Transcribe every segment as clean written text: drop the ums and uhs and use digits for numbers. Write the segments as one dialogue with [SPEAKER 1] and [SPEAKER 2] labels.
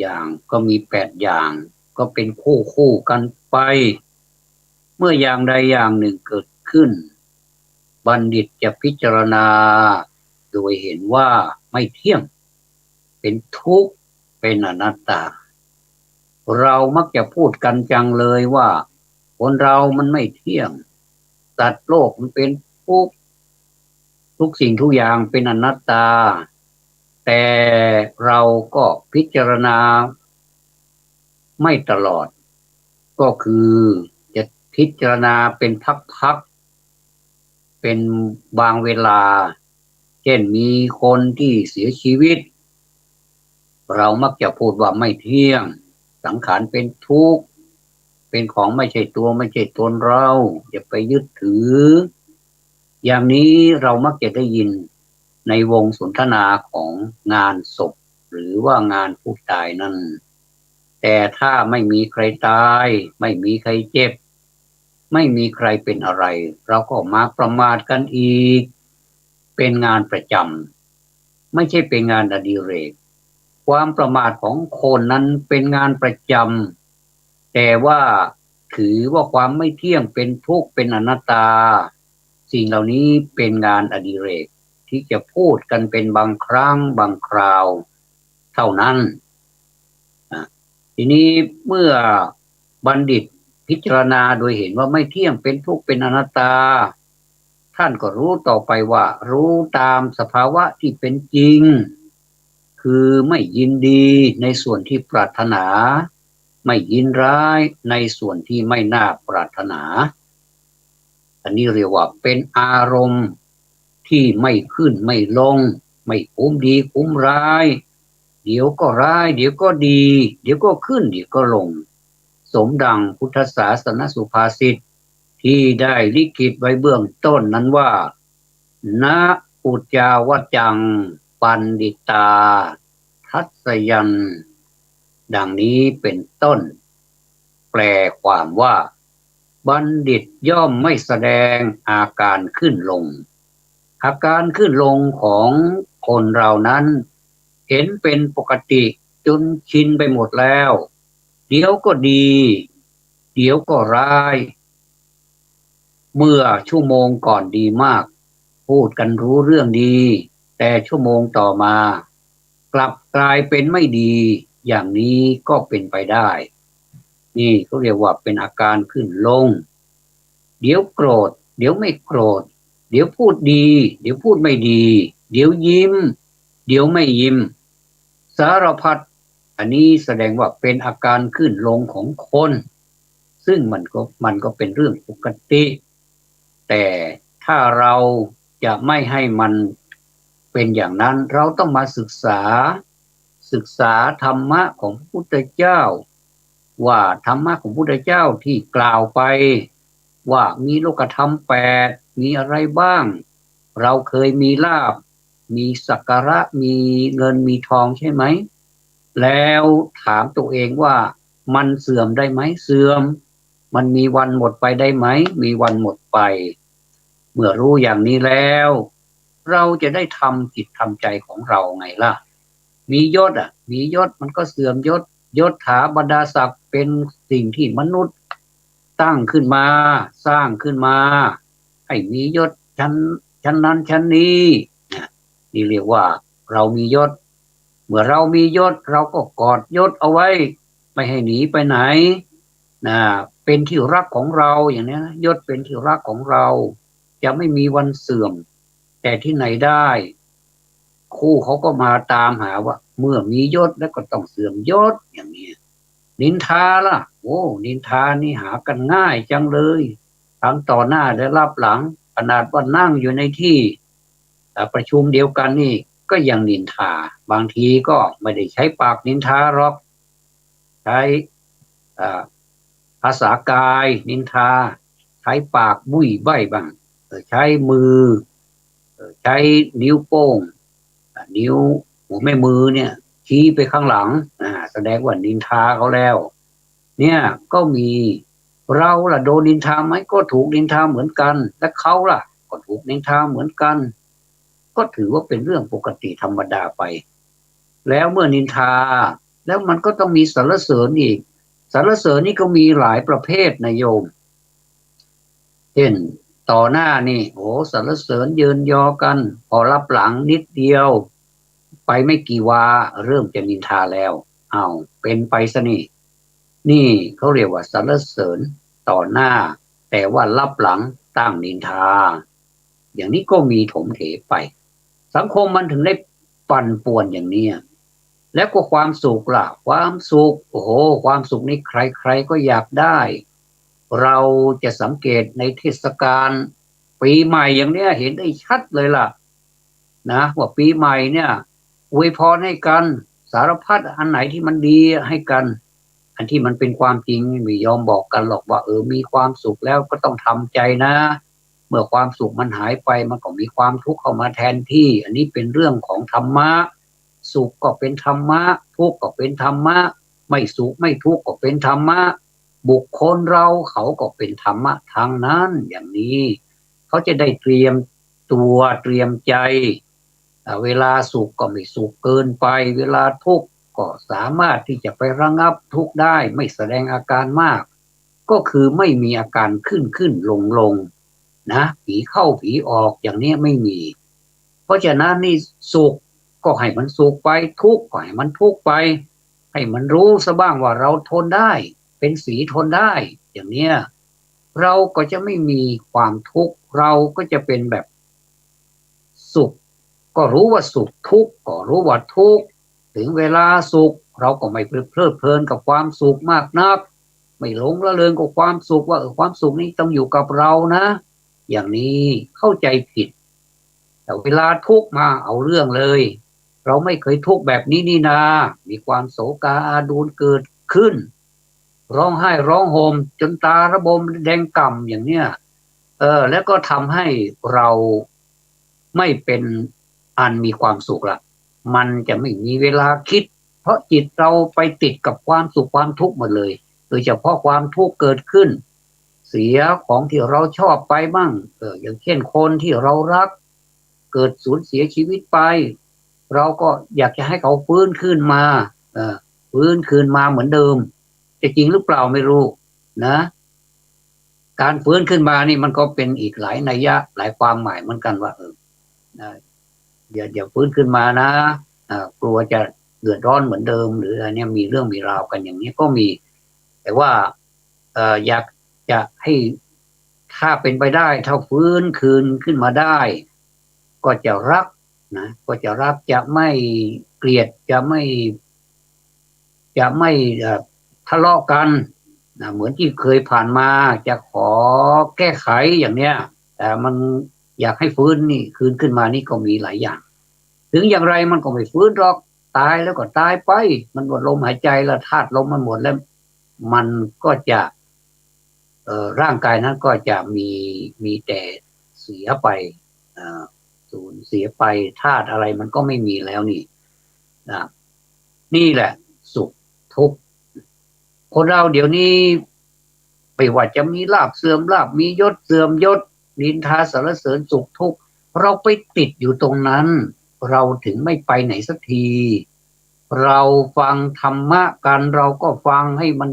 [SPEAKER 1] อย่างก็มี8 อย่างก็เป็นคู่กันไปเมื่ออย่างใดอย่างหนึ่งเกิดขึ้นบัณฑิตจะพิจารณาโดยเห็นว่าไม่เที่ยงเป็นทุกข์เป็นอนัตตาเรามักจะพูดกันจังเลยว่าคนเรามันไม่เที่ยงสัตว์โลกมันเป็นทุกข์ทุกสิ่งทุกอย่างเป็นอนัตตาแต่เราก็พิจารณาไม่ตลอดก็คือจะพิจารณาเป็นพักๆเป็นบางเวลาเช่นมีคนที่เสียชีวิตเรามักจะพูดว่าไม่เที่ยงสังขารเป็นทุกข์เป็นของไม่ใช่ตัวไม่ใช่ตนเราอย่าไปยึดถืออย่างนี้เรามักจะได้ยินในวงสนทนาของงานศพหรือว่างานผู้ตายนั้นแต่ถ้าไม่มีใครตายไม่มีใครเจ็บไม่มีใครเป็นอะไรเราก็มาประมาทกันอีกเป็นงานประจำไม่ใช่เป็นงานอดิเรกความประมาทของคนนั้นเป็นงานประจำแต่ว่าถือว่าความไม่เที่ยงเป็นทุกข์เป็นอนัตตาสิ่งเหล่านี้เป็นงานอดิเรกที่จะพูดกันเป็นบางครั้งบางคราวเท่านั้นทีนี้เมื่อบัณฑิตพิจารณาโดยเห็นว่าไม่เที่ยงเป็นทุกข์เป็นอนัตตาท่านก็รู้ต่อไปว่ารู้ตามสภาวะที่เป็นจริงคือไม่ยินดีในส่วนที่ปรารถนาไม่ยินร้ายในส่วนที่ไม่น่าปรารถนาอันนี้เรียกว่าเป็นอารมณ์ที่ไม่ขึ้นไม่ลงไม่คุ้มดีคุ้มร้ายเดี๋ยวก็ร้ายเดี๋ยวก็ดีเดี๋ยวก็ขึ้นเดี๋ยวก็ลงสมดังพุทธศาสนสุภาษิตที่ได้ลิขิตไว้เบื้องต้นนั้นว่านะอุจจาวัจจังปันดิตาทัศยันดังนี้เป็นต้นแปลความว่าบัณฑิตย่อมไม่แสดงอาการขึ้นลงอาการขึ้นลงของคนเรานั้นเห็นเป็นปกติจนชินไปหมดแล้วเดี๋ยวก็ดีเดี๋ยวก็ร้ายเมื่อชั่วโมงก่อนดีมากพูดกันรู้เรื่องดีแต่ชั่วโมงต่อมากลับกลายเป็นไม่ดีอย่างนี้ก็เป็นไปได้นี่เขาเรียกว่าเป็นอาการขึ้นลงเดี๋ยวโกรธเดี๋ยวไม่โกรธเดี๋ยวพูดดีเดี๋ยวพูดไม่ดีเดี๋ยวยิ้มเดี๋ยวไม่ยิ้มสารพัดอันนี้แสดงว่าเป็นอาการขึ้นลงของคนซึ่งมันก็เป็นเรื่องปกติแต่ถ้าเราจะไม่ให้มันเป็นอย่างนั้นเราต้องมาศึกษาธรรมะของพระพุทธเจ้าว่าธรรมะของพระพุทธเจ้าที่กล่าวไปว่ามีโลกธรรม8มีอะไรบ้างเราเคยมีลาภมีสักการะมีเงินมีทองใช่ไหมแล้วถามตัวเองว่ามันเสื่อมได้ไหมเสื่อมมันมีวันหมดไปได้ไหมมีวันหมดไปเมื่อรู้อย่างนี้แล้วเราจะได้ทำจิตทำใจของเราไงล่ะมียศมียศมันก็เสื่อมยศถาบรรดาศักดิ์เป็นสิ่งที่มนุษย์ตั้งขึ้นมาสร้างขึ้นมาให้มียศชั้นนั้นชั้นนี้นี่เรียกว่าเรามียศเมื่อเรามียศเราก็กอดยศเอาไว้ไม่ให้หนีไปไหนนะเป็นที่รักของเราอย่างนี้นะยศเป็นที่รักของเราจะไม่มีวันเสื่อมแต่ที่ไหนได้คู่เขาก็มาตามหาว่าเมื่อมียศแล้วก็ต้องเสื่อมยศอย่างนี้นินทาล่ะโอ้นินทานี่หากันง่ายจังเลยทั้งต่อหน้าและรับหลังขนาดว่านั่งอยู่ในที่ประชุมเดียวกันนี่ก็ยังนินทาบางทีก็ไม่ได้ใช้ปากนินทาหรอกใช้ภาษากายนินทาใช้ปากบุ้ยใบ้บ้างใช้มือใช้นิ้วโป้งนิ้วหัวแม่มือเนี่ยชี้ไปข้างหลังแสดงว่านินทาเขาแล้วเนี่ยก็มีเราล่ะโดนนินทาไหมก็ถูกนินทาเหมือนกันและเขาล่ะก็ถูกนินทาเหมือนกันก็ถือว่าเป็นเรื่องปกติธรรมดาไปแล้วเมื่อนินทา แล้วมันก็ต้องมีสรรเสริญอีกสรรเสริญนี่ก็มีหลายประเภทนะโยมเช่นต่อหน้านี่โอ้สรรเสริญเยินยอกันพอรับหลังนิดเดียวไปไม่กี่วาเริ่มจะนินทาแล้วเอาเป็นไปซะนี่เขาเรียกว่าสรรเสริญต่อหน้าแต่ว่ารับหลังตั้งนินทาอย่างนี้ก็มีถมเถไปสังคมมันถึงได้ปั่นป่วนอย่างนี้แล้วก็ความสุขล่ะความสุขโอ้โหความสุขนี้ใครๆก็อยากได้เราจะสังเกตในเทศกาลปีใหม่อย่างเนี้ยเห็นได้ชัดเลยล่ะนะว่าปีใหม่เนี่ยอวยพรให้กันสารพัดอันไหนที่มันดีให้กันอันที่มันเป็นความจริงไม่ยอมบอกกันหรอกว่ามีความสุขแล้วก็ต้องทำใจนะเมื่อความสุขมันหายไปมันก็มีความทุกข์เข้ามาแทนที่อันนี้เป็นเรื่องของธรรมะสุขก็เป็นธรรมะทุกข์ก็เป็นธรรมะไม่สุขไม่ทุกข์ก็เป็นธรรมะบุคคลเราเขาก็เป็นธรรมะทางนั้นอย่างนี้เขาจะได้เตรียมตัวเตรียมใจเวลาสุขก็ไม่สุขเกินไปเวลาทุกข์ก็สามารถที่จะไประงับทุกข์ได้ไม่แสดงอาการมากก็คือไม่มีอาการขึ้นลงนะผีเข้าผีออกอย่างนี้ไม่มีเพราะฉะนั้นนี่สุขก็ให้มันสุขไปทุกข์ก็ให้มันทุกข์ไปให้มันรู้ซะบ้างว่าเราทนได้เป็นสีทนได้อย่างเนี้ยเราก็จะไม่มีความทุกข์เราก็จะเป็นแบบสุขก็รู้ว่าสุขทุกข์ก็รู้ว่าทุกข์ถึงเวลาสุขเราก็ไม่เพลิดเพลินกับความสุขมากนักไม่หลงละเลงกับความสุขว่าความสุขนี้ต้องอยู่กับเรานะอย่างนี้เข้าใจผิดแต่เวลาทุกข์มาเอาเรื่องเลยเราไม่เคยทุกข์แบบนี้นี่นามีความโศกาอาดูลเกิดขึ้นร้องไห้ร้องโฮมจนตาระบมแดงก่ำอย่างเนี้ยแล้วก็ทำให้เราไม่เป็นอันมีความสุขละมันจะไม่มีเวลาคิดเพราะจิตเราไปติดกับความสุขความทุกข์หมดเลยโดยเฉพาะความทุกข์เกิดขึ้นเสียของที่เราชอบไปบ้างอย่างเช่นคนที่เรารักเกิดสูญเสียชีวิตไปเราก็อยากจะให้เขาฟื้นขึ้นมาฟื้นคืนมาเหมือนเดิมจะจริงหรือเปล่าไม่รู้นะการฟื้นขึ้นมานี่มันก็เป็นอีกหลายนัยยะหลายความหมายเหมือนกันว่าอย่าฟื้นขึ้นมานะกลัวจะเดือดร้อนเหมือนเดิมหรืออะไรเนี่ยมีเรื่องมีราวกันอย่างนี้ก็มีแต่ว่าอยากจะให้ถ้าเป็นไปได้ถ้าฟื้นคืนขึ้นมาได้ก็จะรักนะก็จะรักจะไม่เกลียดจะไม่ทะเลาะกันนะเหมือนที่เคยผ่านมาจะขอแก้ไขอย่างเนี้ยแต่มันอยากให้ฟื้นนี่คืนขึ้นมานี่ก็มีหลายอย่างถึงอย่างไรมันก็ไม่ฟื้นหรอกตายแล้วก็ตายไปมันหมดลมหายใจแล้วธาตุลมมันหมดแล้วมันก็จะร่างกายนั้นก็จะมีแต่เสียไปสูญเสียไปธาตุอะไรมันก็ไม่มีแล้วนี่นะนี่แหละสุขทุกข์คนเราเดี๋ยวนี้ไม่ว่าจะมีลาภเสื่อมลาภมียศเสื่อมยศนินทาสรรเสริญสุขทุกข์เราไปติดอยู่ตรงนั้นเราถึงไม่ไปไหนสักทีเราฟังธรรมะกันเราก็ฟังให้มัน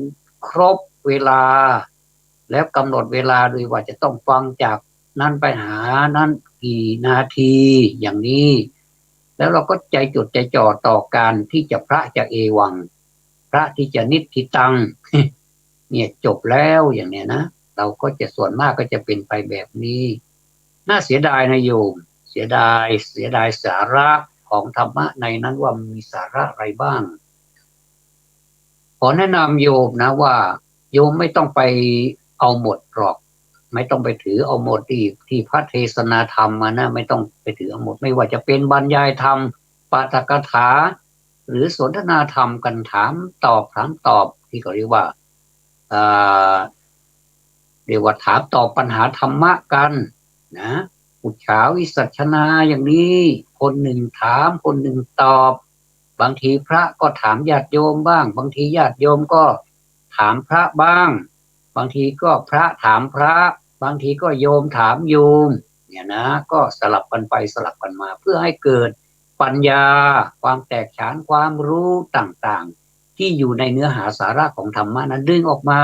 [SPEAKER 1] ครบเวลาแล้วกำหนดเวลาโดยว่าจะต้องฟังจากนั้นไปหานั้นกี่นาทีอย่างนี้แล้วเราก็ใจจดใจจ่อต่อการที่จะพระจะเอวังพระที่จะนิพพิตังเนี่ยจบแล้วอย่างเนี้ยนะเราก็จะส่วนมากก็จะเป็นไปแบบนี้น่าเสียดายนะโยมเสียดายสาระของธรรมะในนั้นว่ามีสาระอะไรบ้างขอแนะนำโยมนะว่าโยมไม่ต้องไปเอาหมดหรอกไม่ต้องไปถือเอาหมดที่พระเทศนาธรรมมานะไม่ต้องไปถือเอาหมดไม่ว่าจะเป็นบรรยายธรรมปาฐกถาหรือสนทนาธรรมกันถามตอบที่เขาเรียกว่าถามตอบปัญหาธรรมะกันนะอุจฉาวิสัชนาอย่างนี้คนหนึ่งถามคนหนึ่งตอบบางทีพระก็ถามญาติโยมบ้างบางทีญาติโยมก็ถามพระบ้างบางทีก็พระถามพระบางทีก็โยมถามโยมเนี่ยนะก็สลับกันไปสลับกันมาเพื่อให้เกิดปัญญาความแตกฉานความรู้ต่างๆ ที่อยู่ในเนื้อหาสาระของธรรมะนั้นดึงออกมา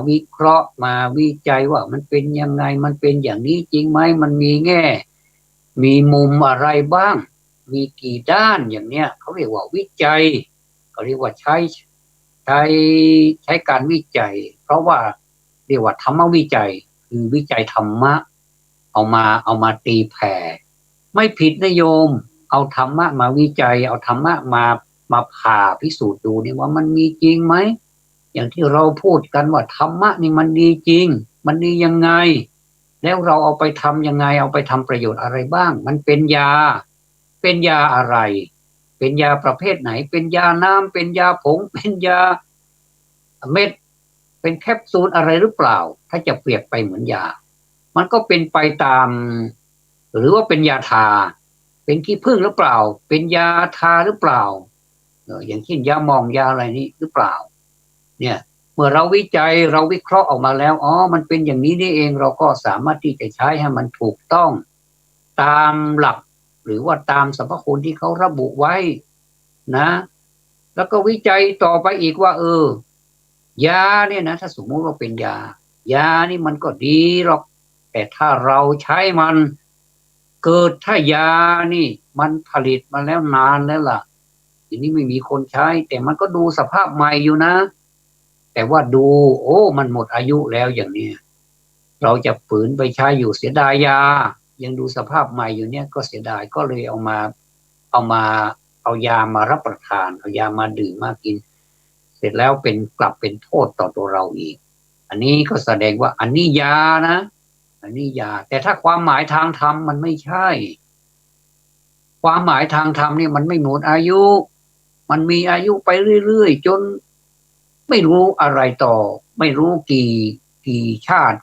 [SPEAKER 1] วิเคราะห์มาวิจัยว่ามันเป็นยังไงมันเป็นอย่างนี้จริงไหมมันมีแง่มีมุมอะไรบ้างมีกี่ด้านอย่างเนี้ยเขาเรียกว่าวิจัยเขาเรียกว่าใช้ใช้การวิจัยเพราะว่าเรียกว่าธรรมวิจัยคือวิจัยธรรมะเอามาตีแผ่ไม่ผิดนะโยมเอาธรรมะมาวิจัยเอาธรรมะมาผ่าพิสูจน์ดูเนี่ยว่ามันมีจริงไหมอย่างที่เราพูดกันว่าธรรมะนี่มันดีจริงมันดียังไงแล้วเราเอาไปทำยังไงเอาไปทำประโยชน์อะไรบ้างมันเป็นยาอะไรเป็นยาประเภทไหนเป็นยาน้ำเป็นยาผงเป็นยาเม็ดเป็นแคปซูลอะไรหรือเปล่าถ้าจะเปรียบไปเหมือนยามันก็เป็นไปตามหรือว่าเป็นยาทาเป็นขี้ผึ้งหรือเปล่าเป็นยาทาหรือเปล่าอย่างเช่นยาหมองยาอะไรนี้หรือเปล่าเนี่ยเมื่อเราวิจัยเราวิเคราะห์ออกมาแล้วอ๋อมันเป็นอย่างนี้นี่เองเราก็สามารถที่จะใช้ให้มันถูกต้องตามหลักหรือว่าตามสรรพคุณที่เขาระบุไว้นะแล้วก็วิจัยต่อไปอีกว่ายาเนี่ยนะถ้าสมมุติว่าเป็นยานี่มันก็ดีหรอกแต่ถ้าเราใช้มันเกิดถ้ายานี่มันผลิตมาแล้วนานแล้วล่ะทีนี้ไม่มีคนใช้แต่มันก็ดูสภาพใหม่อยู่นะแต่ว่าดูโอ้มันหมดอายุแล้วอย่างนี้เราจะฝืนไปใช้อยู่เสียดายยายังดูสภาพใหม่อยู่เนี่ยก็เสียดายก็เลยเอามาเอายามารับประทานเอายามาดื่มมากินเสร็จแล้วกลับเป็นโทษต่อตัวเราอีกอันนี้ก็แสดงว่าอันนี้ยานะอันนี้ยาแต่ถ้าความหมายทางธรรมมันไม่ใช่ความหมายทางธรรมนี่มันไม่หมดอายุมันมีอายุไปเรื่อยๆจนไม่รู้อะไรต่อไม่รู้กี่ชาติ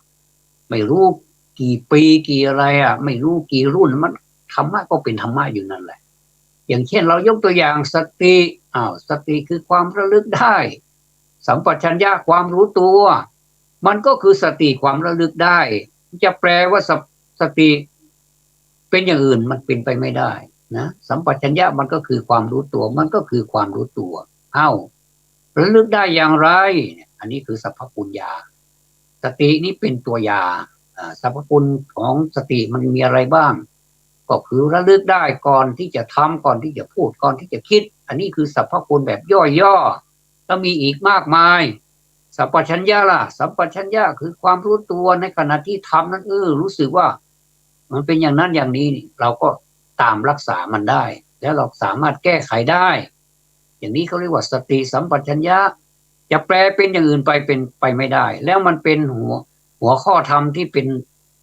[SPEAKER 1] ไม่รู้กี่ปีกี่อะไรไม่รู้กี่รุ่นมันธรรมะก็เป็นธรรมะอยู่นั่นแหละอย่างเช่นเรายกตัวอย่างสติสติคือความระลึกได้สัมปชัญญะความรู้ตัวมันก็คือสติความระลึกได้จะแปลว่าสติเป็นอย่างอื่นมันเป็นไปไม่ได้นะสัมปชัญญะมันก็คือความรู้ตัวมันก็คือความรู้ตัวระลึกได้อย่างไรอันนี้คือสรรพคุณยาสตินี้เป็นตัวยาสรรพคุณของสติมันมีอะไรบ้างก็คือระลึกได้ก่อนที่จะทำก่อนที่จะพูดก่อนที่จะคิดอันนี้คือสรรพคุณแบบย่อๆแล้วมีอีกมากมายสัมปชัญญะล่ะสัมปชัญญะคือความรู้ตัวในขณะที่ทำนั้นรู้สึกว่ามันเป็นอย่างนั้นอย่างนี้เราก็ตามรักษามันได้แล้วเราสามารถแก้ไขได้อย่างนี้เขาเรียกว่าสติสัมปชัญญะจะแปลเป็นอย่างอื่นเป็นไปไม่ได้แล้วมันเป็นหัวข้อธรรมที่เป็น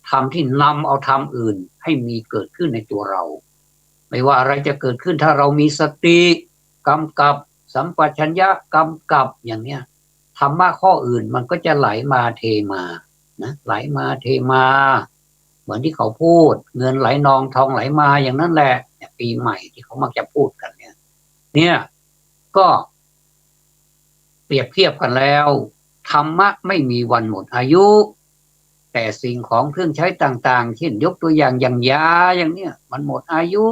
[SPEAKER 1] ธรรมที่นำเอาธรรมอื่นให้มีเกิดขึ้นในตัวเราไม่ว่าอะไรจะเกิดขึ้นถ้าเรามีสติกำกับสัมปชัญญะกำกับอย่างเนี้ยธรรมะข้ออื่นมันก็จะไหลมาเทมานะไหลมาเทมาเหมือนที่เขาพูดเงินไหลนองทองไหลมาอย่างนั้นแหละปีใหม่ที่เขามักจะพูดกันเนี่ยก็เปรียบเทียบกันแล้วธรรมะไม่มีวันหมดอายุแต่สิ่งของเครื่องใช้ต่างๆเช่นยกตัวอย่างยาอย่างเนี้ยมันหมดอายุ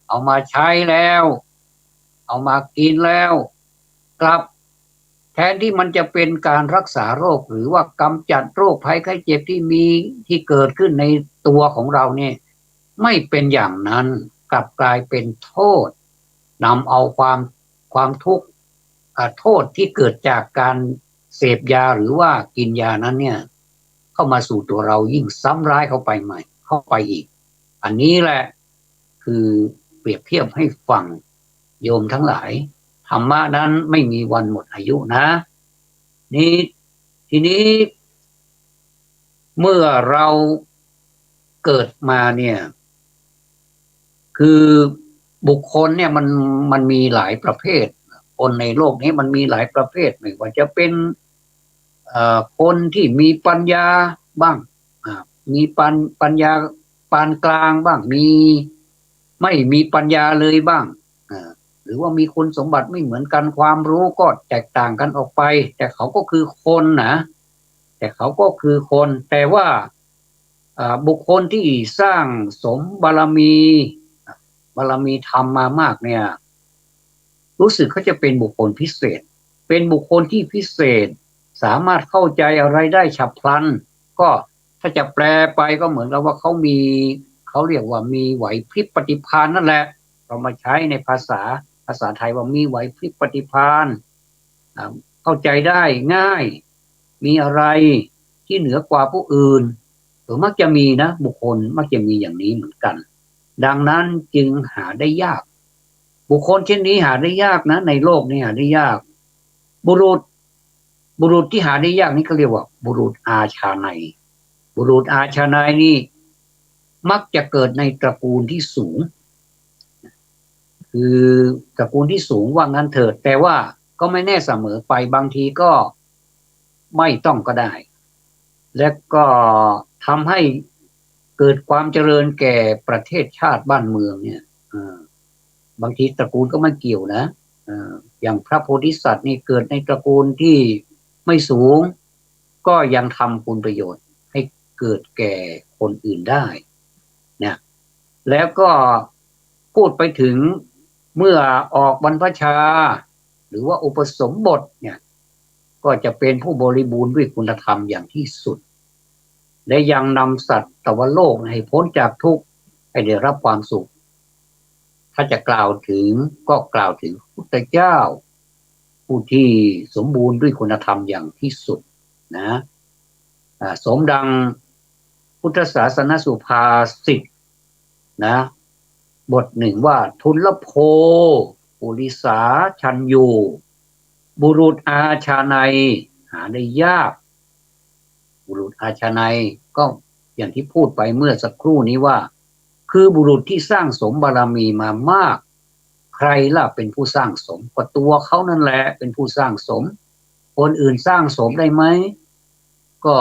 [SPEAKER 1] เอามาใช้แล้วเอามากินแล้วกลับแทนที่มันจะเป็นการรักษาโรคหรือว่ากำจัดโรคภัยไข้เจ็บที่เกิดขึ้นในตัวของเราเนี่ยไม่เป็นอย่างนั้นกลับกลายเป็นโทษนำเอาความทุกข์โทษที่เกิดจากการเสพยาหรือว่ากินยานั้นเนี่ยเข้ามาสู่ตัวเรายิ่งซ้ำร้ายเข้าไปใหม่เข้าไปอีกอันนี้แหละคือเปรียบเทียบให้ฟังโยมทั้งหลายธรรมะนั้นไม่มีวันหมดอายุนะนี่ทีนี้เมื่อเราเกิดมาเนี่ยคือบุคคลเนี่ยมันมีหลายประเภทคนในโลกนี้มันมีหลายประเภทไม่ว่าจะเป็นคนที่มีปัญญาบ้างมีปัญญาปานกลางบ้างมีไม่มีปัญญาเลยบ้างหรือว่ามีคุณสมบัติไม่เหมือนกันความรู้ก็แตกต่างกันออกไปแต่เขาก็คือคนนะแต่เขาก็คือคนแต่ว่าบุคคลที่สร้างสมบารมีธรรมมามากเนี่ย รู้สึกเขาจะเป็นบุคคลพิเศษเป็นบุคคลที่พิเศษสามารถเข้าใจอะไรได้ฉับพลันก็ถ้าจะแปลไปก็เหมือนกับว่าเขาเรียกว่ามีไหวพริบปฏิภาณนั่นแหละเรามาใช้ในภาษาไทยว่ามีไหวพริบปฏิภาณเข้าใจได้ง่ายมีอะไรที่เหนือกว่าผู้อื่นมักจะมีนะบุคคลมักจะมีอย่างนี้เหมือนกันดังนั้นจึงหาได้ยากบุคคลเช่นนี้หาได้ยากนะในโลกนี้หาได้ยากบุรุษที่หาได้ยากนี่เขาเรียกว่าบุรุษอาชาไนยบุรุษอาชาไนยนี่มักจะเกิดในตระกูลที่สูงคือตระกูลที่สูงว่างั้นเถิดแต่ว่าก็ไม่แน่เสมอไปบางทีก็ไม่ต้องก็ได้และก็ทำให้เกิดความเจริญแก่ประเทศชาติบ้านเมืองเนี่ยบางทีตระกูลก็ไม่เกี่ยวนะอย่างพระโพธิสัตว์นี่เกิดในตระกูลที่ไม่สูงก็ยังทำคุณประโยชน์ให้เกิดแก่คนอื่นได้นะแล้วก็พูดไปถึงเมื่อออกบรรพชาหรือว่าอุปสมบทเนี่ยก็จะเป็นผู้บริบูรณ์ด้วยคุณธรรมอย่างที่สุดและยังนำสัตว์ตวโลกให้พ้นจากทุกข์ให้ได้รับความสุขถ้าจะกล่าวถึงก็กล่าวถึงพุทธเจ้าผู้ที่สมบูรณ์ด้วยคุณธรรมอย่างที่สุดนะสมดังพุทธศาสนสุภาษิตนะบทหนึ่งว่าทุลโภปุริสาชัญญูบุรุษอาชาไนยหาได้ยากบุรุษอาชาไนยก็อย่างที่พูดไปเมื่อสักครู่นี้ว่าคือบุรุษที่สร้างสมบารมีมามากใครล่ะเป็นผู้สร้างสมก็ตัวเขานั่นแหละเป็นผู้สร้างสมคนอื่นสร้างสมได้ไหมก็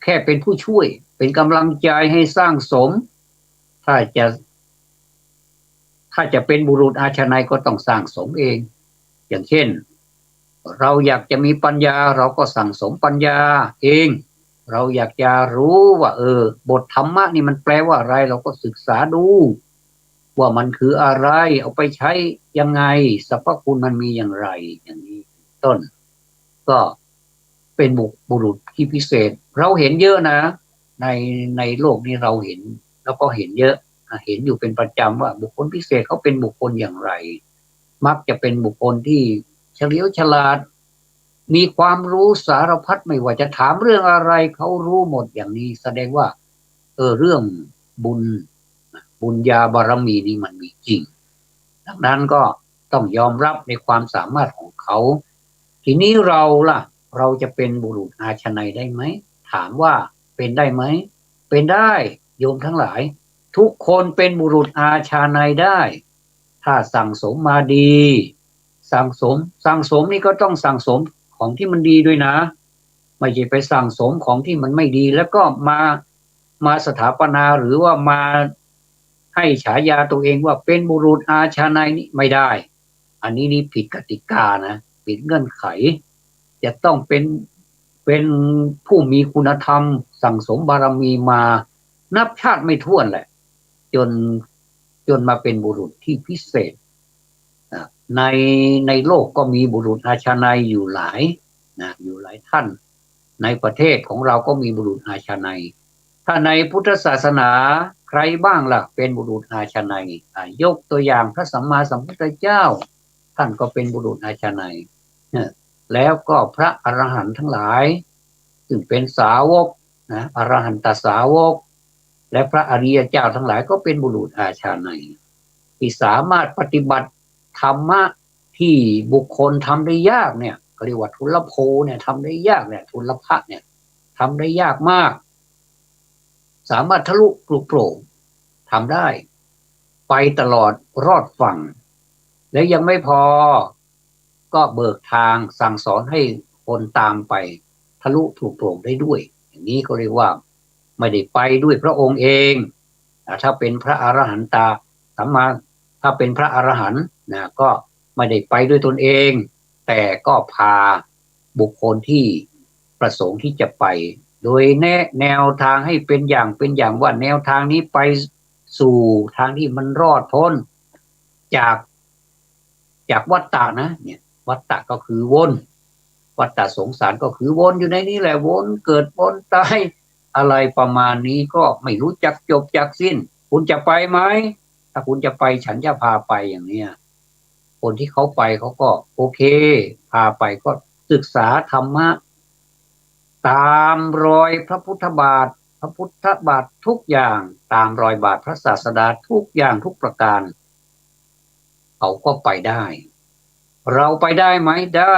[SPEAKER 1] แค่เป็นผู้ช่วยเป็นกำลังใจให้สร้างสมถ้าจะเป็นบุรุษอาชาไนยก็ต้องสร้างสมเองอย่างเช่นเราอยากจะมีปัญญาเราก็สั่งสมปัญญาเองเราอยากจะรู้ว่าบทธรรมะนี่มันแปลว่าอะไรเราก็ศึกษาดูว่ามันคืออะไรเอาไปใช้ยังไงสรรพคุณมันมีอย่างไรอย่างนี้ต้นก็เป็นบุรุษที่พิเศษเราเห็นเยอะนะในโลกนี้เราเห็นแล้วก็เห็นเยอะเห็นอยู่เป็นประจำว่าบุคคลพิเศษเขาเป็นบุคคลอย่างไรมักจะเป็นบุคคลที่เฉลียวฉลาดมีความรู้สารพัดไม่ว่าจะถามเรื่องอะไรเขารู้หมดอย่างนี้แสดงว่าเรื่องบุญญาบารมีนี่มันมีจริงดังนั้นก็ต้องยอมรับในความสามารถของเขาทีนี้เราล่ะเราจะเป็นบุรุษอาชนัยได้ไหมถามว่าเป็นได้ไหมเป็นได้โยมทั้งหลายทุกคนเป็นบุรุษอาชาไนยได้ถ้าสั่งสมมาดีสั่งสมนี่ก็ต้องสั่งสมของที่มันดีด้วยนะไม่ใช่ไปสั่งสมของที่มันไม่ดีแล้วก็มาสถาปนาหรือว่ามาให้ฉายาตัวเองว่าเป็นบุรุษอาชาไนยนี่ไม่ได้อันนี้นี่ผิดกติกานะผิดเงื่อนไขจะต้องเป็นผู้มีคุณธรรมสั่งสมบารมีมานับชาติไม่ถ้วนแหละจนมาเป็นบุรุษที่พิเศษในโลกก็มีบุรุษอาชาไนยอยู่หลายท่านในประเทศของเราก็มีบุรุษอาชาไนยถ้าในพุทธศาสนาใครบ้างล่ะเป็นบุรุษอาชาไนยยกตัวอย่างพระสัมมาสัมพุทธเจ้าท่านก็เป็นบุรุษอาชาไนยแล้วก็พระอรหันต์ทั้งหลายซึ่งเป็นสาวกอรหันตสาวกและพระอริยเจ้าทั้งหลายก็เป็นบุรุษอาชาไนยที่สามารถปฏิบัติธรรมะที่บุคคลทำได้ยากเนี่ยเรียกว่าทุลโภเนี่ยทำได้ยากเนี่ยทุลภะเนี่ยทำได้ยากมากสามารถทะลุปลุกโปร่งทำได้ไปตลอดรอดฝั่งและยังไม่พอก็เบิกทางสั่งสอนให้คนตามไปทะลุปลุกโปร่งได้ด้วยอย่างนี้ก็เรียกว่าไม่ได้ไปด้วยพระองค์เองถ้าเป็นพระอรหันตสัมมาถ้าเป็นพระอรหันต์ก็ไม่ได้ไปด้วยตนเองแต่ก็พาบุคคลที่ประสงค์ที่จะไปโดยแนวทางให้เป็นอย่างว่าแนวทางนี้ไปสู่ทางที่มันรอดพ้น จากวัฏฏะนะเนี่ยวัฏฏะก็คือวนวัฏฏะสงสารก็คือวนอยู่ในนี้แหละวนเกิดวนตายอะไรประมาณนี้ก็ไม่รู้จักจบจักสิ้นคุณจะไปไหมถ้าคุณจะไปฉันจะพาไปอย่างเนี้ยคนที่เขาไปเขาก็โอเคพาไปก็ศึกษาธรรมะตามรอยพระพุทธบาทพระพุทธบาททุกอย่างตามรอยบาทพระศาสดาทุกอย่างทุกประการเขาก็ไปได้เราไปได้ไหมได้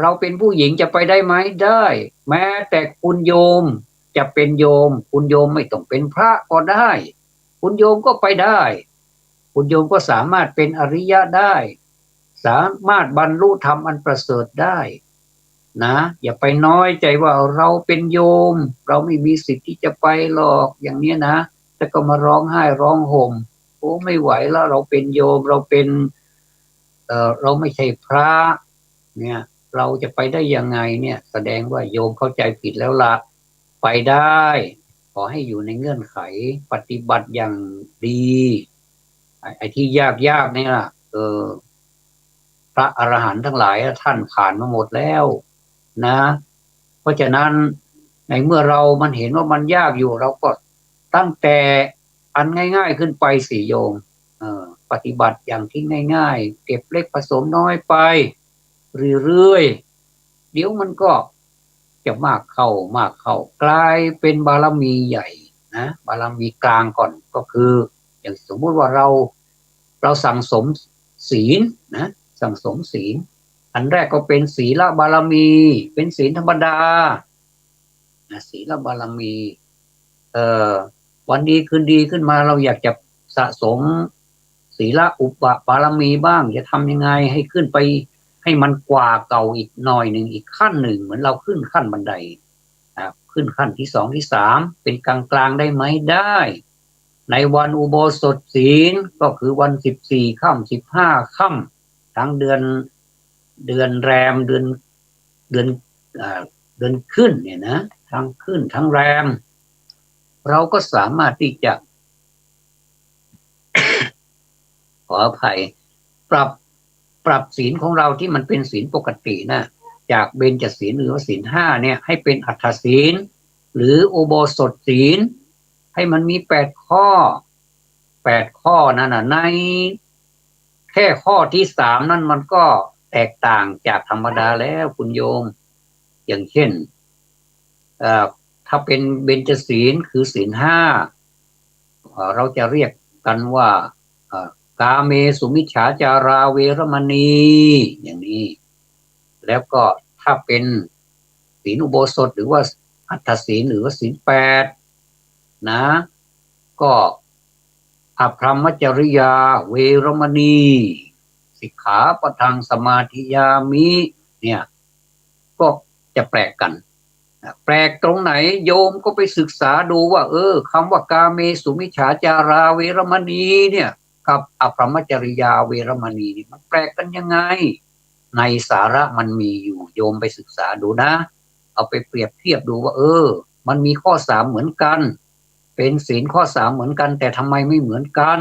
[SPEAKER 1] เราเป็นผู้หญิงจะไปได้ไหมได้แม้แต่คุณโยมจะเป็นโยมคุณโยมไม่ต้องเป็นพระก็ได้คุณโยมก็ไปได้คุณโยมก็สามารถเป็นอริยะได้สามารถบรรลุธรรมอันประเสริฐได้นะอย่าไปน้อยใจว่าเราเป็นโยมเราไม่มีสิทธิ์ที่จะไปหรอกอย่างนี้นะแต่ก็มาร้องไห้ร้องห่มโอ้ไม่ไหวแล้วเราเป็นโยมเราเป็นเราไม่ใช่พระเนี่ยเราจะไปได้ยังไงเนี่ยแสดงว่าโยมเข้าใจผิดแล้วละไปได้ขอให้อยู่ในเงื่อนไขปฏิบัติอย่างดีไอ้ที่ยากเนี่ยพระอรหันต์ทั้งหลายท่านผ่านมาหมดแล้วนะเพราะฉะนั้นในเมื่อเรามันเห็นว่ามันยากอยู่เราก็ตั้งแต่อันง่ายๆขึ้นไปสิโยมปฏิบัติอย่างที่ง่ายๆเก็บเล็กผสมน้อยไปเรื่อยๆเดี๋ยวมันก็จะมากเข้ากลายเป็นบารมีใหญ่นะบารมีกลางก่อนก็คืออย่างสมมุติว่าเราสั่งสมศีลนะสั่งสมศีลอันแรกก็เป็นศีลบารมีเป็นศีลธรรมดาศีลบารมีวันดีคืนดีขึ้นมาเราอยากจะสะสมศีลอุปบารมีบ้างจะทำยังไงให้ขึ้นไปให้มันกว่าเก่าอีกหน่อยหนึ่งอีกขั้นหนึ่งเหมือนเราขึ้นขั้นบันไดขึ้นขั้นที่สองที่สามเป็นกลางกลางได้ไหมได้ในวันอุโบสถศีลก็คือวัน14 ค่ำ15 ค่ำทั้งเดือนแรมเดือนเดือนขึ้นเนี่ยนะทั้งขึ้นทั้งแรมเราก็สามารถที่จะขออภัยปรับศีลของเราที่มันเป็นศีลปกตินะจากเบญจศีลหรือศีล5เนี่ยให้เป็นอัฏฐศีลหรืออุโบสถศีลให้มันมี8 ข้อนั่นน่ะในแค่ข้อที่3นั่นมันก็แตกต่างจากธรรมดาแล้วคุณโยมอย่างเช่นถ้าเป็นเบญจศีลคือศีล5เราจะเรียกกันว่ากาเมสุมิจฉาจาราเวรมณีอย่างนี้แล้วก็ถ้าเป็นศีลอุโบสถหรือว่าอัฏฐศีลหรือว่าศีล8นะก็อภรรมจริยาเวรมณีสิกขาปะทังสมาธิยามิเนี่ยก็จะแปลกกันแปลกตรงไหนโยมก็ไปศึกษาดูว่าคำว่ากาเมสุมิจฉาจาราเวรมณีเนี่ยกับอภรรมจริยาเวรมณีนี่มันแปลกกันยังไงในสาระมันมีอยู่โยมไปศึกษาดูนะเอาไปเปรียบเทียบดูว่ามันมีข้อ3เหมือนกันเป็นศีลข้อ3เหมือนกันแต่ทำไมไม่เหมือนกัน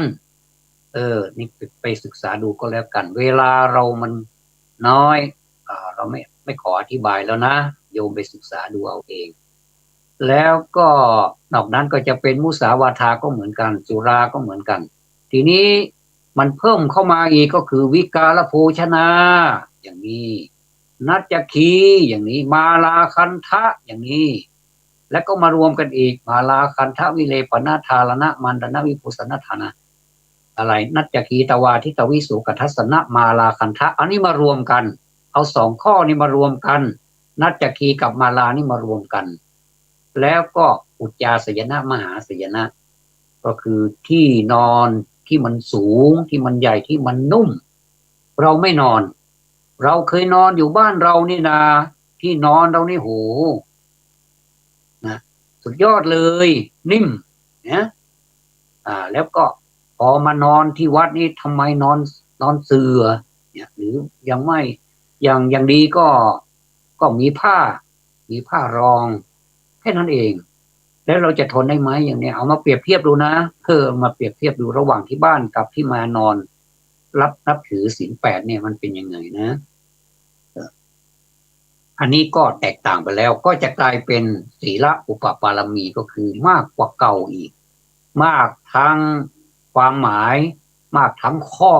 [SPEAKER 1] นี่ไปศึกษาดูก็แล้วกันเวลาเรามันน้อยเราไม่ขออธิบายแล้วนะโยมไปศึกษาดูเอาเองแล้วก็นอกนั้นก็จะเป็นมุสาวาทาก็เหมือนกันสุราก็เหมือนกันทีนี้มันเพิ่มเข้ามาอีกก็คือวิกาลโภชนาอย่างนี้นัจจคีอย่างนี้มาลาคันทะอย่างนี้แล้วก็มารวมกันอีกมาลาคันทะวิเลปนาทารณะมันดนะวิปุสนทานะอะไรนัจจคีตวาทิตวิสุกัทัสสนะมาลาคันทะอันนี้มารวมกันเอา2 ข้อนี้มารวมกันนัจจคีกับมาลานี่มารวมกันแล้วก็อุจจาสยนะมหาสยนะก็คือที่นอนที่มันสูงที่มันใหญ่ที่มันนุ่มเราไม่นอนเราเคยนอนอยู่บ้านเรานี่นาที่นอนเรานี่โหนะสุดยอดเลยนิ่มนะแล้วก็พอมานอนที่วัดนี้ทำไมนอนเสื่อเนี่ยหรือยังไม่อย่างดีก็มีผ้ารองแค่นั้นเองแล้วเราจะทนได้ไหมอย่างเนี้ยเอามาเปรียบเทียบดูนะมาเปรียบเทียบดูระหว่างที่บ้านกับที่มานอน นับถือศีลแปดเนี่ยมันเป็นยังไงนะอันนี้ก็แตกต่างไปแล้วก็จะกลายเป็นศีลอุปปารมีก็คือมากกว่าเก่าอีกมากทั้งความหมายมากทั้งข้อ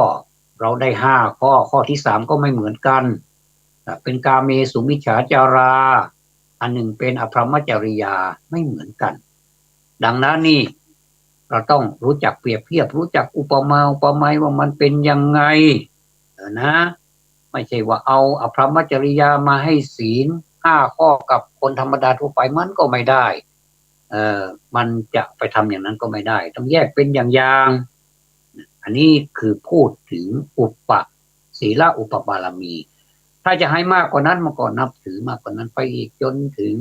[SPEAKER 1] เราได้5 ข้อที่3ก็ไม่เหมือนกันเป็นกาเมสุมิจฉาจาราอันหนึ่งเป็นอภรรมจริยาไม่เหมือนกันดังนั้นนี่เราต้องรู้จักเปรียบเทียบรู้จักอุปมาอุปไมยว่ามันเป็นยังไงนะไม่ใช่ว่าเอาอภรรมจริยามาให้ศีล5 ข้อกับคนธรรมดาทั่วไปมันก็ไม่ได้มันจะไปทำอย่างนั้นก็ไม่ได้ต้องแยกเป็นอย่างๆอันนี้คือพูดถึงอุปศีลอุปบารมี ถ้าจะให้มากกว่านั้นมันก็นับถือมากกว่านั้นไปอีกจนถึง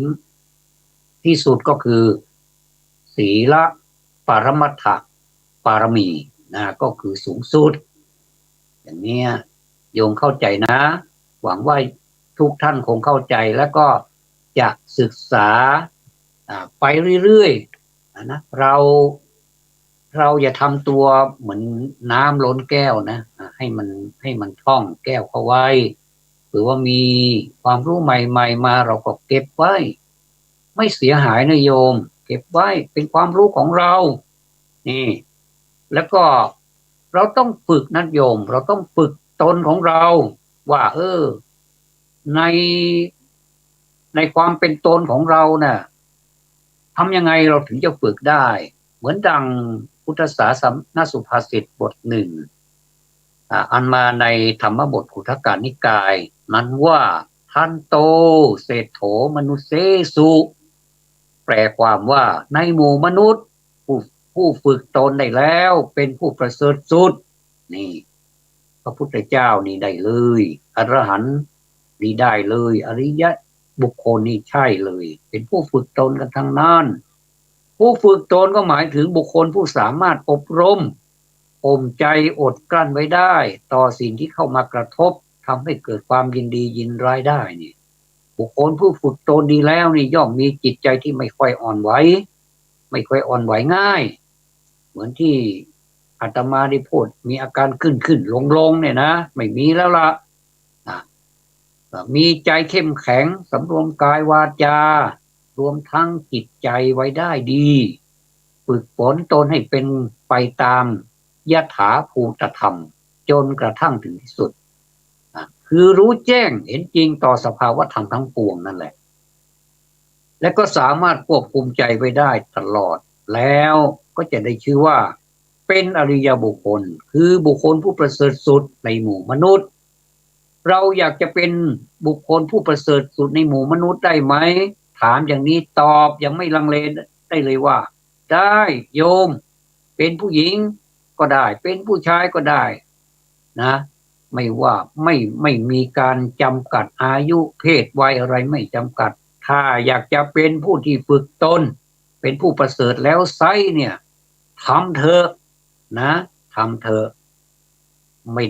[SPEAKER 1] ที่สุดก็คือศีลปรมัตถปารมีนะก็คือสูงสุดอย่างนี้โยมเข้าใจนะหวังว่าทุกท่านคงเข้าใจแล้วก็จะศึกษาไปเรื่อยๆนะเราอย่าทำตัวเหมือนน้ำล้นแก้วนะให้มันท่องแก้วเข้าไว้หรือว่ามีความรู้ใหม่ๆมาเราก็เก็บไว้ไม่เสียหายนะโยมเก็บไว้เป็นความรู้ของเรานี่แล้วก็เราต้องฝึกนะโยมเราต้องฝึกตนของเราว่าในในความเป็นตนของเราน่ะทำยังไงเราถึงจะฝึกได้เหมือนดังพุทธศาสนสุภาษิตบทหนึ่งอันมาในธรรมบทขุททกนิกายนั้นว่าทันโตเศรษโธมนุษเสสุแปลความว่าในหมู่มนุษย์ผู้ฝึกตนได้แล้วเป็นผู้ประเสริฐสุดนี่พระพุทธเจ้านี่ได้เลยอรหันต์นี่ได้เลยอริยะบุคคลนี่ใช่เลยเป็นผู้ฝึกตนกันทั้งนั้นผู้ฝึกตนก็หมายถึงบุคคลผู้สามารถอบรมข่มใจอดกลั้นไว้ได้ต่อสิ่งที่เข้ามากระทบทำให้เกิดความยินดียินร้ายได้นี่บุคคลผู้ฝึกตนดีแล้วนี่ย่อมมีจิตใจที่ไม่ค่อยอ่อนไหวไม่ค่อยอ่อนไหวง่ายเหมือนที่อาตมาได้พูดมีอาการขึ้นลงเนี่ยนะไม่มีแล้วล่ะมีใจเข้มแข็งสำรวมกายวาจารวมทั้งจิตใจไว้ได้ดีฝึกฝนตนให้เป็นไปตามยถาภูตธรรมจนกระทั่งถึงที่สุดคือรู้แจ้งเห็นจริงต่อสภาวะธรรมทั้งปวงนั่นแหละและก็สามารถควบคุมใจไว้ได้ตลอดแล้วก็จะได้ชื่อว่าเป็นอริยบุคคลคือบุคคลผู้ประเสริฐสุดในหมู่มนุษย์เราอยากจะเป็นบุคคลผู้ประเสริฐสุดในหมู่มนุษย์ได้ไหมถามอย่างนี้ตอบยังไม่ลังเลได้เลยว่าได้โยมเป็นผู้หญิงก็ได้เป็นผู้ชายก็ได้นะไม่ว่าไม่มีการจำกัดอายุเพศวัยอะไรไม่จำกัดถ้าอยากจะเป็นผู้ที่ฝึกตนเป็นผู้ประเสริฐแล้วไซเนี่ยทำเถอะนะทำเถอะไม่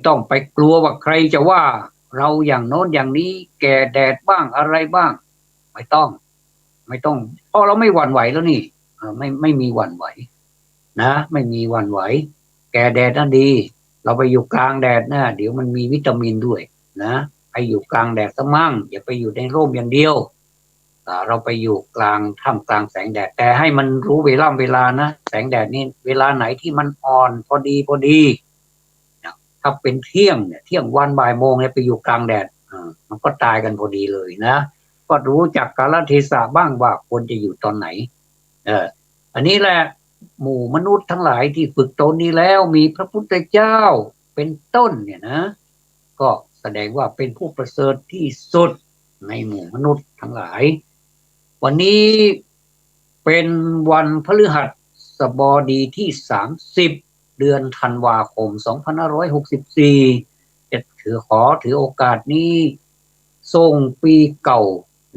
[SPEAKER 1] ต้องไปกลัวว่าใครจะว่าเราอย่างโน้นอย่างนี้แก่แดดบ้างอะไรบ้างไม่ต้องเพราะเราไม่หวั่นไหวแล้วนี่ไม่มีหวั่นไหวนะไม่มีหวั่นไหวแก่แดดนั่นดีเราไปอยู่กลางแดดนะเดี๋ยวมันมีวิตามินด้วยนะไปอยู่กลางแดดซะมั่งอย่าไปอยู่ในร่มอย่างเดียวเราไปอยู่กลางท่ามกลางแสงแดดแต่ให้มันรู้เวลานะแสงแดดนี่เวลาไหนที่มันอ่อนพอดีถ้าเป็นเที่ยงเนี่ยเที่ยงวันบ่ายโมงเนี่ยไปอยู่กลางแดดมันก็ตายกันพอดีเลยนะก็รู้จักกาลเทศะบ้างว่าควรจะอยู่ตอนไหนอันนี้แหละหมู่มนุษย์ทั้งหลายที่ฝึกตนนี้แล้วมีพระพุทธเจ้าเป็นต้นเนี่ยนะก็แสดงว่าเป็นผู้ประเสริฐที่สุดในหมู่มนุษย์ทั้งหลายวันนี้เป็นวันพฤหัสบดีที่30เดือนธันวาคม2564จะถือโอกาสนี้ส่งปีเก่า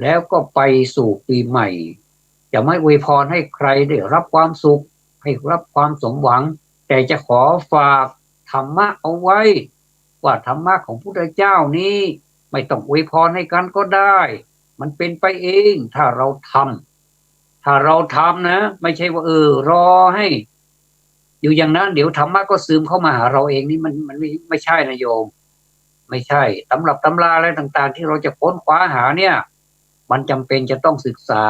[SPEAKER 1] แล้วก็ไปสู่ปีใหม่จะไม่อวยพรให้ใครได้รับความสุขให้รับความสมหวังแต่จะขอฝากธรรมะเอาไว้ว่าธรรมะของพระพุทธเจ้านี้ไม่ต้องอวยพรให้กันก็ได้มันเป็นไปเองถ้าเราทำนะไม่ใช่ว่ารอให้ อยู่อย่างนั้นเดี๋ยวธรรมะก็ซึมเข้ามาหาเราเองนี่มันไม่ใช่นะโยมไม่ใช่ตำรับตำราอะไรต่างๆที่เราจะค้นคว้าหาเนี่ยมันจำเป็นจะต้องศึกษา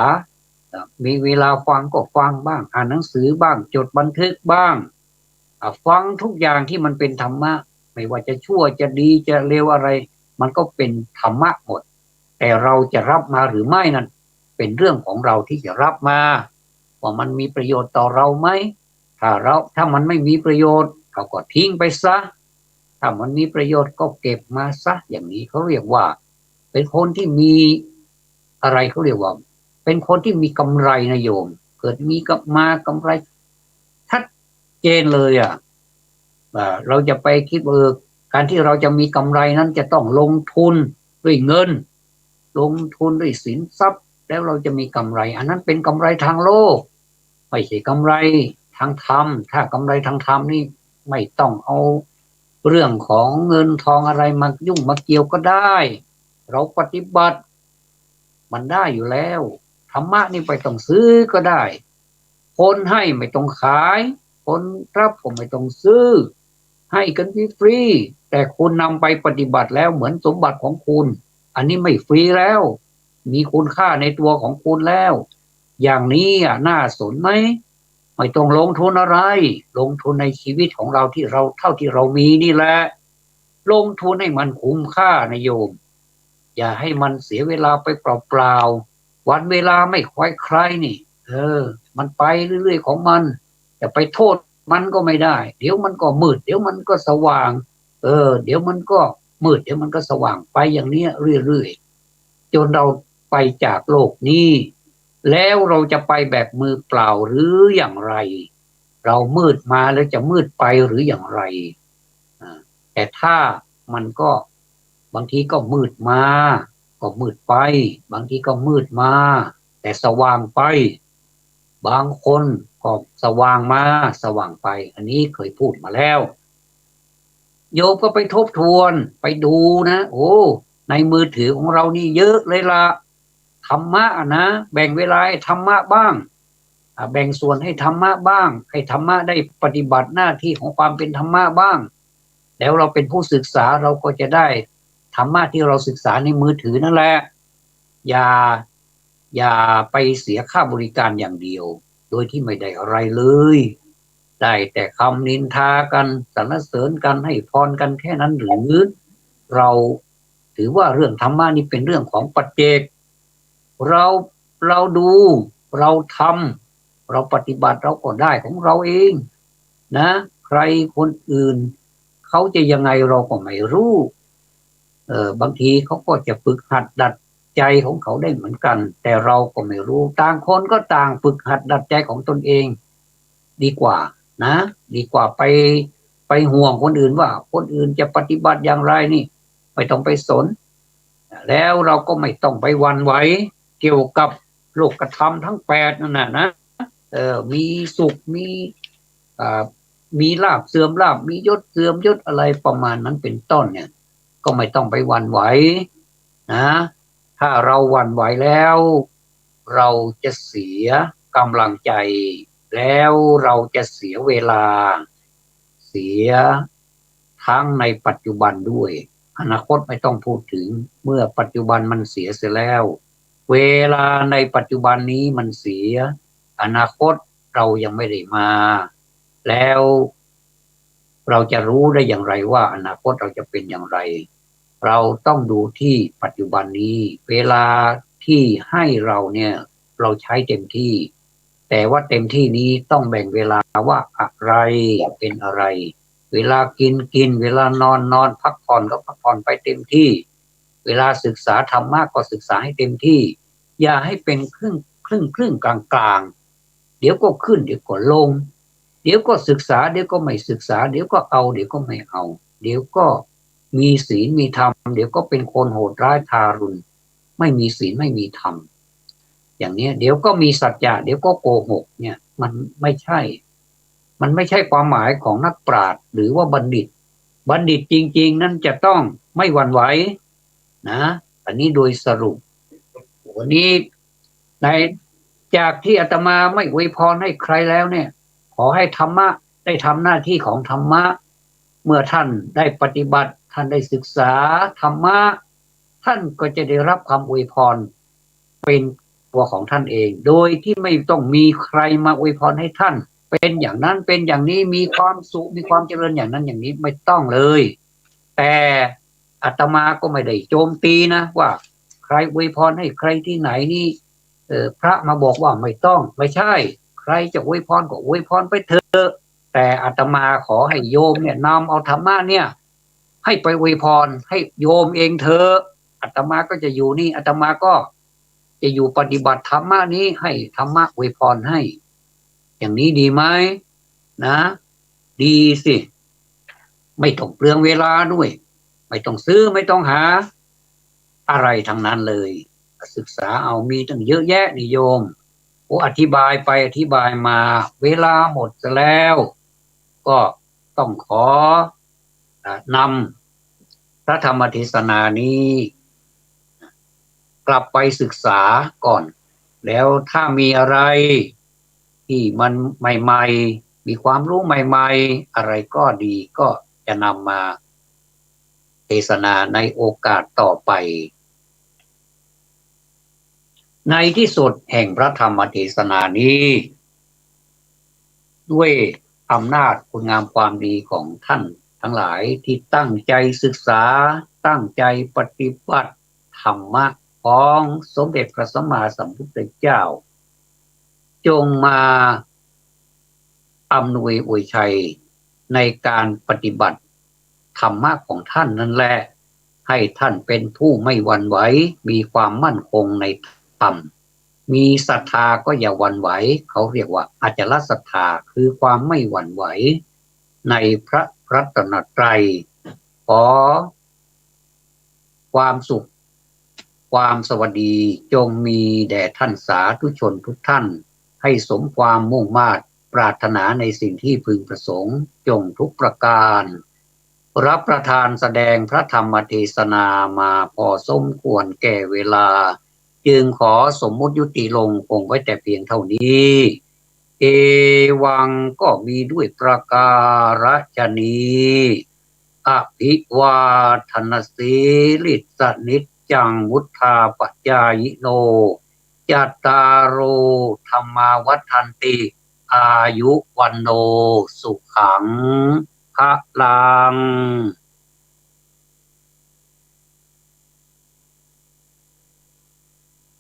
[SPEAKER 1] มีเวลาฟังก็ฟังบ้างอ่านหนังสือบ้างจดบันทึกบ้างฟังทุกอย่างที่มันเป็นธรรมะไม่ว่าจะชั่วจะดีจะเลวอะไรมันก็เป็นธรรมะหมดแต่เราจะรับมาหรือไม่นั่นเป็นเรื่องของเราที่จะรับมาว่ามันมีประโยชน์ต่อเราไหมถ้ามันไม่มีประโยชน์เราก็ทิ้งไปซะถ้ามันมีประโยชน์ก็เก็บมาซะอย่างนี้เขาเรียกว่าเป็นคนที่มีอะไรเขาเรียกว่าเป็นคนที่มีกำไรนะโยมเกิดมีกับมากำไรชัดเจนเลยเราจะไปคิดว่าการที่เราจะมีกำไรนั้นจะต้องลงทุนด้วยเงินลงทุนด้วยสินทรัพย์แล้วเราจะมีกำไรอันนั้นเป็นกำไรทางโลกไม่ใช่กำไรทางธรรมถ้ากำไรทางธรรมนี่ไม่ต้องเอาเรื่องของเงินทองอะไรมายุ่งมาเกี่ยวก็ได้เราปฏิบัติมันได้อยู่แล้วธรรมะนี่ไปต้องซื้อก็ได้คนให้ไม่ต้องขายคนรับผมไม่ต้องซื้อให้กันฟรีๆแต่คุณนำไปปฏิบัติแล้วเหมือนสมบัติของคุณอันนี้ไม่ฟรีแล้วมีคุณค่าในตัวของคุณแล้วอย่างนี้น่าสนไหมไม่ต้องลงทุนอะไรลงทุนในชีวิตของเราที่เราเท่าที่เรามีนี่แหละลงทุนให้มันคุ้มค่านะโยมอย่าให้มันเสียเวลาไปเปล่าๆวันเวลาไม่ค่อยใครนี่มันไปเรื่อยๆของมันจะไปโทษมันก็ไม่ได้เดี๋ยวมันก็มืดเดี๋ยวมันก็สว่างเดี๋ยวมันก็มืดเดี๋ยวมันก็สว่างไปอย่างนี้เรื่อยๆจนเราไปจากโลกนี้แล้วเราจะไปแบบมือเปล่าหรืออย่างไรเรามืดมาแล้วจะมืดไปหรืออย่างไรแต่ถ้ามันก็บางทีก็มืดมาก็มืดไปบางทีก็มืดมาแต่สว่างไปบางคนก็สว่างมาสว่างไปอันนี้เคยพูดมาแล้วโยมก็ไปทบทวนไปดูนะโอ้ในมือถือของเรานี่เยอะเลยล่ะธรรมะนะแบ่งเวลาให้ธรรมะบ้างแบ่งส่วนให้ธรรมะบ้างให้ธรรมะได้ปฏิบัติหน้าที่ของความเป็นธรรมะบ้างแล้วเราเป็นผู้ศึกษาเราก็จะได้ธรรมะที่เราศึกษาในมือถือนั่นแหละอย่าอย่าไปเสียค่าบริการอย่างเดียวโดยที่ไม่ได้อะไรเลยได้แต่คำนินทากันสรรเสริญกันให้พรกันแค่นั้นหรือเราถือว่าเรื่องธรรมะนี่เป็นเรื่องของปัจเจกเราเราดูเราทำเราปฏิบัติเราก็ได้ของเราเองนะใครคนอื่นเขาจะยังไงเราก็ไม่รู้บางทีเขาก็จะฝึกหัดดัดใจของเขาได้เหมือนกันแต่เราก็ไม่รู้ต่างคนก็ต่างฝึกหัดดัดใจของตนเองดีกว่านะดีกว่าไปห่วงคนอื่นว่าคนอื่นจะปฏิบัติอย่างไรนี่ไม่ต้องไปสนแล้วเราก็ไม่ต้องไปหวั่นไหวเกี่ยวกับโลกธรรมทั้ง8นั่นนะมีสุขมีลาภเสื่อมลาภมียศเสื่อมยศอะไรประมาณนั้นเป็นต้นเนี่ยก็ไม่ต้องไปหวั่นไหวนะถ้าเราหวั่นไหวแล้วเราจะเสียกำลังใจแล้วเราจะเสียเวลาเสียทั้งในปัจจุบันด้วยอนาคตไม่ต้องพูดถึงเมื่อปัจจุบันมันเสียเสียแล้วเวลาในปัจจุบันนี้มันเสียอนาคตเรายังไม่ได้มาแล้วเราจะรู้ได้อย่างไรว่าอนาคตเราจะเป็นอย่างไรเราต้องดูที่ปัจจุบันนี้เวลาที่ให้เราเนี่ยเราใช้เต็มที่แต่ว่าเต็มที่นี้ต้องแบ่งเวลาว่าอะไรเป็นอะไรเวลากินเวลานอนพักผ่อนก็พักผ่อนไปเต็มที่เวลาศึกษาธรรมะก็ศึกษาให้เต็มที่อย่าให้เป็นครึ่งกลางเดี๋ยวก็ขึ้นเดี๋ยวก็ลงเดี๋ยวก็ศึกษาเดี๋ยวก็ไม่ศึกษาเดี๋ยวก็เอาเดี๋ยวก็ไม่เอาเดี๋ยวก็มีศีลมีธรรมเดี๋ยวก็เป็นคนโหดร้ายทารุณไม่มีศีลไม่มีธรรมอย่างนี้เดี๋ยวก็มีสัจจะเดี๋ยวก็โกหกเนี่ยมันไม่ใช่ความหมายของนักปราชญ์หรือว่าบัณฑิตจริงๆนั่นจะต้องไม่หวั่นไหวนะอันนี้โดยสรุปวันนี้ในจากที่อาตมาไม่อวยพรให้ใครแล้วเนี่ยขอให้ธรรมะ ได้ทำหน้าที่ของธรรมะเมื่อท่านได้ปฏิบัติท่านได้ศึกษาธรรมะท่านก็จะได้รับความอวยพรเป็นตัวของท่านเองโดยที่ไม่ต้องมีใครมาอวยพรให้ท่านเป็นอย่างนั้นเป็นอย่างนี้มีความสุขมีความเจริญอย่างนั้นอย่างนี้ไม่ต้องเลยแต่อาตมาก็ไม่ได้โจมตีนะว่าใครอวยพรให้ใครที่ไหนนี่พระมาบอกว่าไม่ต้องไม่ใช่ใครจะอวยพรก็อวยพรไปเถอะแต่อาตมาขอให้โยมเนี่ยนำเอาธรรมะเนี่ยให้ไปอวยพรให้โยมเองเถอะอาตมาก็จะอยู่นี่อาตมาก็จะอยู่ปฏิบัติธรรมะนี้ให้ธรรมะอวยพรให้อย่างนี้ดีไหมนะดีสิไม่ต้องเปลืองเวลาด้วยไม่ต้องซื้อไม่ต้องหาอะไรทั้งนั้นเลยศึกษาเอามีตั้งเยอะแยะนิยมโอ้อธิบายไปอธิบายมาเวลาหมดแล้วก็ต้องขอนำพระธรรมเทศนานี้กลับไปศึกษาก่อนแล้วถ้ามีอะไรที่มันใหม่ๆมีความรู้ใหม่ๆอะไรก็ดีก็จะนำมาเทศนาในโอกาสต่อไปในที่สุดแห่งพระธรรมเทศนานี้ด้วยอำนาจคุณงามความดีของท่านทั้งหลายที่ตั้งใจศึกษาตั้งใจปฏิบัติธรรมะของสมเด็จพระสัมมาสัมพุทธเจ้าจงมาอำนวยอวยชัยในการปฏิบัติธรรมะของท่านนั่นแหละให้ท่านเป็นผู้ไม่หวั่นไหวมีความมั่นคงในธรรมมีศรัทธาก็อย่าหวั่นไหวเขาเรียกว่าอจลศรัทธาคือความไม่หวั่นไหวในพระรัตนตรัยขอความสุขความสวัสดีจงมีแด่ท่านสาธุชนทุกท่านให้สมความมุ่งมา่ปรารถนาในสิ่งที่พึงประสงค์จงทุกประการรับประทานแสดงพระธรรมเทศนามาพอสมควรแก่เวลาจึงขอสมมุติยุติลงคงไว้แต่เพียงเท่านี้เอวังก็มีด้วยประการฉนี้อภิวาทนาสีลิสนิจจังวุธาปจายโนจัตตารโอธรรมาวัฏันติอายุวันโนสุขังพลัง